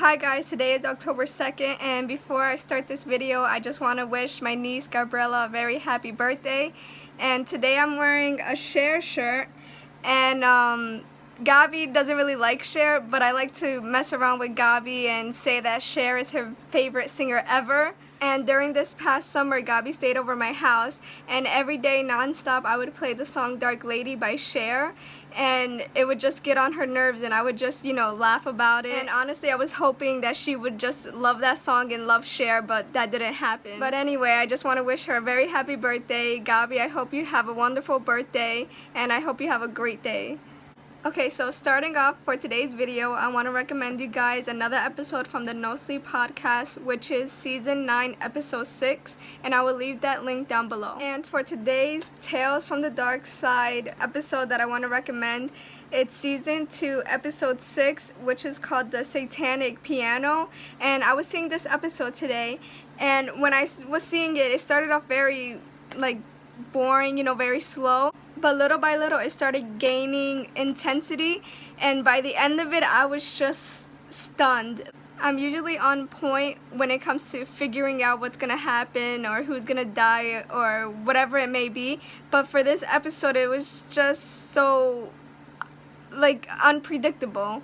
Hi guys, today is October 2nd, and before I start this video, I just want to wish my niece Gabriella a very happy birthday. And today I'm wearing a Cher shirt, and Gabby doesn't really like Cher, but I like to mess around with Gabby and say that Cher is her favorite singer ever. And during this past summer, Gabby stayed over my house, and every day nonstop I would play the song Dark Lady by Cher, and it would just get on her nerves, and I would just, laugh about it. And honestly, I was hoping that she would just love that song and love Cher, but that didn't happen. But anyway, I just want to wish her a very happy birthday. Gabby, I hope you have a wonderful birthday, and I hope you have a great day. Okay, so starting off for today's video, I want to recommend you guys another episode from the No Sleep podcast, which is season 9, episode 6, and I will leave that link down below. And for today's Tales from the Darkside episode that I want to recommend, it's season 2, episode 6, which is called the Satanic Piano. And I was seeing this episode today, and when I was seeing it, it started off very, boring, very slow. But little by little, it started gaining intensity, and by the end of it, I was just stunned. I'm usually on point when it comes to figuring out what's gonna happen or who's gonna die or whatever it may be. But for this episode, it was just so, unpredictable.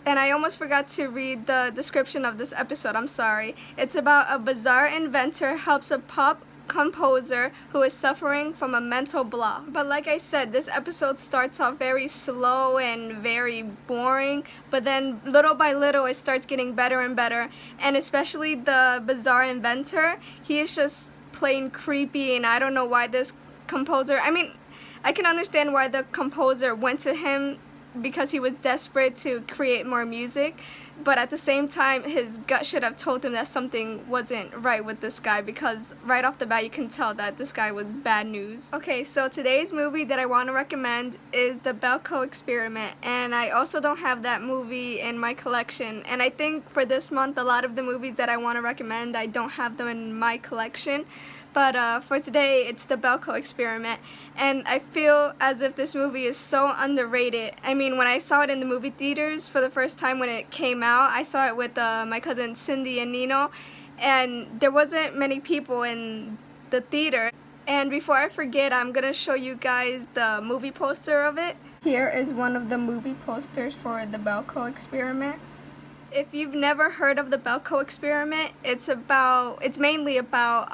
And I almost forgot to read the description of this episode, I'm sorry. It's about a bizarre inventor helps a pop composer who is suffering from a mental block. But like I said, this episode starts off very slow and very boring, but then little by little it starts getting better and better. And especially the bizarre inventor, he is just plain creepy, and I don't know why this composer, I can understand why the composer went to him because he was desperate to create more music, but at the same time his gut should have told him that something wasn't right with this guy, because right off the bat you can tell that this guy was bad news. Okay, so today's movie that I want to recommend is the Belko Experiment, and I also don't have that movie in my collection, and I think for this month a lot of the movies that I want to recommend, I don't have them in my collection. But for today, it's the Belko Experiment, and I feel as if this movie is so underrated. When I saw it in the movie theaters for the first time when it came out, I saw it with my cousins Cindy and Nino, and there wasn't many people in the theater. And before I forget, I'm going to show you guys the movie poster of it. Here is one of the movie posters for the Belko Experiment. If you've never heard of the Belko Experiment, it's mainly about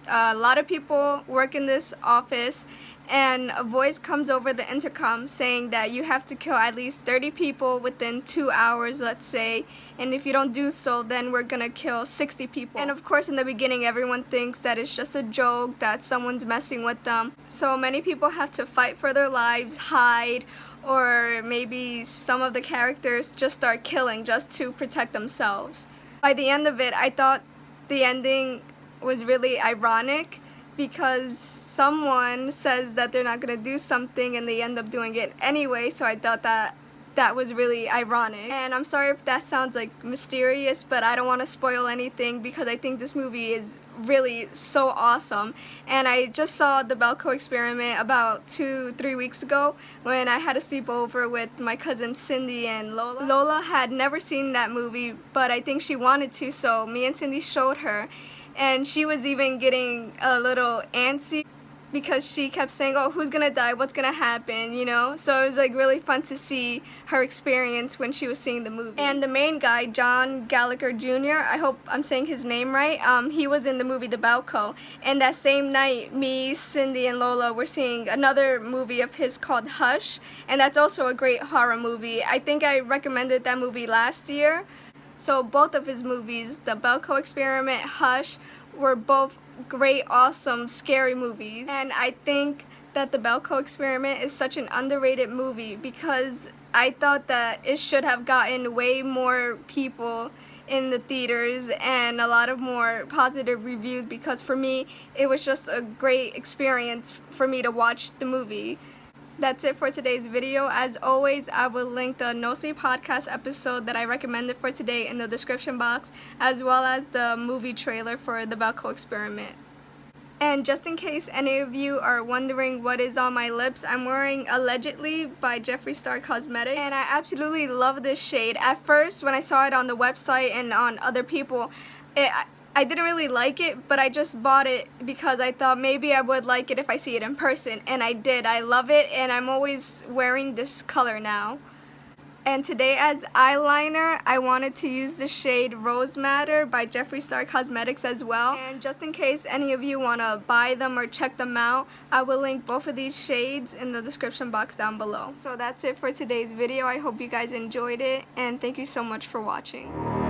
a lot of people work in this office, and a voice comes over the intercom saying that you have to kill at least 30 people within 2 hours, let's say, and if you don't do so, then we're gonna kill 60 people. And of course, in the beginning, everyone thinks that it's just a joke, that someone's messing with them. So many people have to fight for their lives, hide, or maybe some of the characters just start killing just to protect themselves. By the end of it, I thought the ending was really ironic, because someone says that they're not going to do something and they end up doing it anyway, so I thought that was really ironic. And I'm sorry if that sounds mysterious, but I don't want to spoil anything because I think this movie is really so awesome. And I just saw the Belko Experiment about 2-3 weeks ago when I had a sleepover with my cousin Cindy and Lola. Lola had never seen that movie, but I think she wanted to, so me and Cindy showed her, and she was even getting a little antsy because she kept saying, oh, who's gonna die, what's gonna happen, So it was really fun to see her experience when she was seeing the movie. And the main guy, John Gallagher Jr., I hope I'm saying his name right, he was in the movie The Belko. And that same night, me, Cindy, and Lola were seeing another movie of his called Hush, and that's also a great horror movie. I think I recommended that movie last year. So both of his movies, The Belko Experiment, Hush, were both great, awesome, scary movies. And I think that The Belko Experiment is such an underrated movie because I thought that it should have gotten way more people in the theaters and a lot of more positive reviews, because for me, it was just a great experience for me to watch the movie. That's it for today's video. As always, I will link the No Sleep podcast episode that I recommended for today in the description box, as well as the movie trailer for the Belko Experiment. And just in case any of you are wondering what is on my lips, I'm wearing Allegedly by Jeffree Star Cosmetics. And I absolutely love this shade. At first, when I saw it on the website and on other people, I didn't really like it, but I just bought it because I thought maybe I would like it if I see it in person. And I did. I love it, and I'm always wearing this color now. And today as eyeliner, I wanted to use the shade Rose Madder by Jeffree Star Cosmetics as well. And just in case any of you want to buy them or check them out, I will link both of these shades in the description box down below. So that's it for today's video. I hope you guys enjoyed it, and thank you so much for watching.